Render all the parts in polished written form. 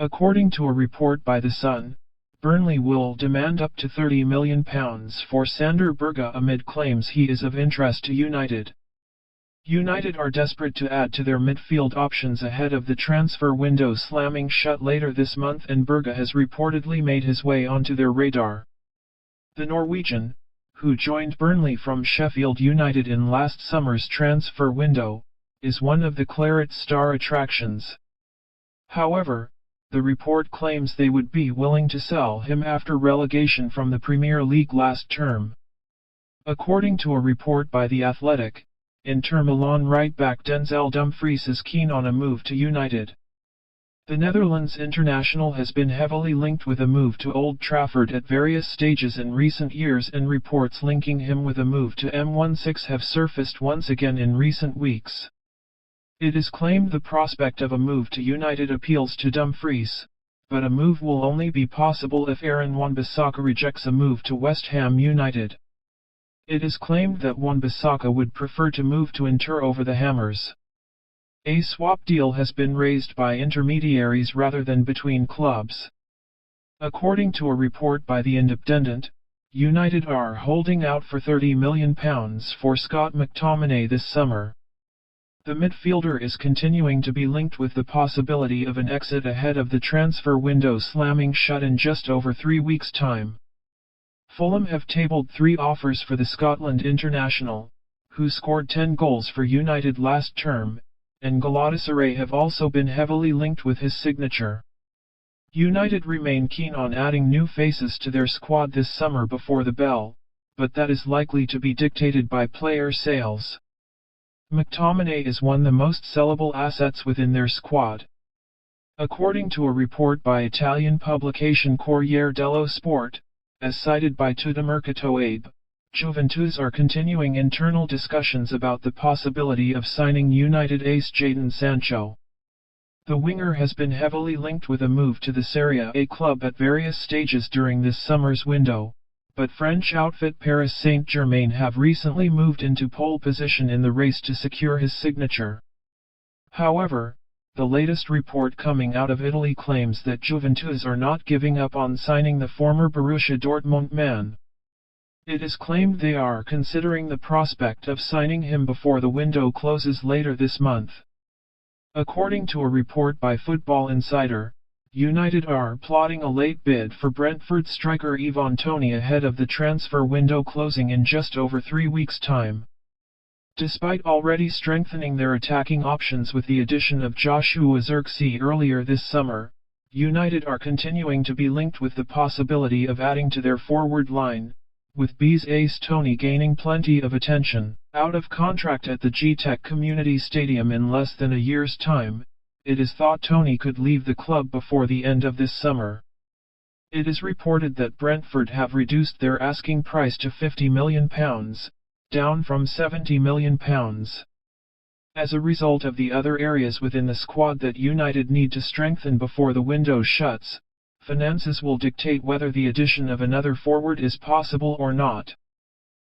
According to a report by The Sun, Burnley will demand up to £30 million for Sander amid claims he is of interest to United. United are desperate to add to their midfield options ahead of the transfer window slamming shut later this month, and Berge has reportedly made his way onto their radar. The Norwegian, who joined Burnley from Sheffield United in last summer's transfer window, is one of the Claret's star attractions. However, the report claims they would be willing to sell him after relegation from the Premier League last term. According to a report by The Athletic, Inter Milan right-back Denzel Dumfries is keen on a move to United. The Netherlands international has been heavily linked with a move to Old Trafford at various stages in recent years, and reports linking him with a move to M16 have surfaced once again in recent weeks. It is claimed the prospect of a move to United appeals to Dumfries, but a move will only be possible if Aaron Wan-Bissaka rejects a move to West Ham United. It is claimed that Wan-Bissaka would prefer to move to Inter over the Hammers. A swap deal has been raised by intermediaries rather than between clubs. According to a report by The Independent, United are holding out for £30 million for Scott McTominay this summer. The midfielder is continuing to be linked with the possibility of an exit ahead of the transfer window slamming shut in just over 3 weeks' time. Fulham have tabled 3 offers for the Scotland international, who scored 10 goals for United last term, and Galatasaray have also been heavily linked with his signature. United remain keen on adding new faces to their squad this summer before the bell, but that is likely to be dictated by player sales. McTominay is one of the most sellable assets within their squad. According to a report by Italian publication Corriere dello Sport, as cited by Tuttomercato Abe, Juventus are continuing internal discussions about the possibility of signing United ace Jadon Sancho. The winger has been heavily linked with a move to the Serie A club at various stages during this summer's window, but French outfit Paris Saint-Germain have recently moved into pole position in the race to secure his signature. However, the latest report coming out of Italy claims that Juventus are not giving up on signing the former Borussia Dortmund man. It is claimed they are considering the prospect of signing him before the window closes later this month. According to a report by Football Insider, United are plotting a late bid for Brentford striker Ivan Toney ahead of the transfer window closing in just over 3 weeks' time. Despite already strengthening their attacking options with the addition of Joshua Zirkzee earlier this summer, United are continuing to be linked with the possibility of adding to their forward line, with B's ace Toney gaining plenty of attention. Out of contract at the G-Tech Community Stadium in less than a year's time, it is thought Toney could leave the club before the end of this summer. It is reported that Brentford have reduced their asking price to £50 million, down from £70 million. As a result of the other areas within the squad that United need to strengthen before the window shuts, finances will dictate whether the addition of another forward is possible or not.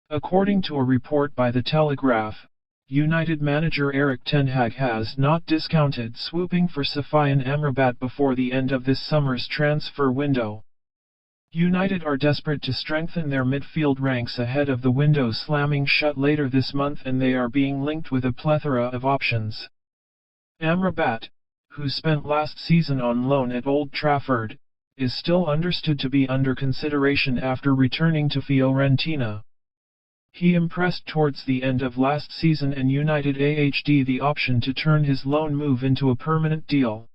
According to a report by The Telegraph, United manager Erik ten Hag has not discounted swooping for Sofyan Amrabat before the end of this summer's transfer window. United are desperate to strengthen their midfield ranks ahead of the window slamming shut later this month, and they are being linked with a plethora of options. Amrabat, who spent last season on loan at Old Trafford, is still understood to be under consideration after returning to Fiorentina. He impressed towards the end of last season, and United had the option to turn his loan move into a permanent deal.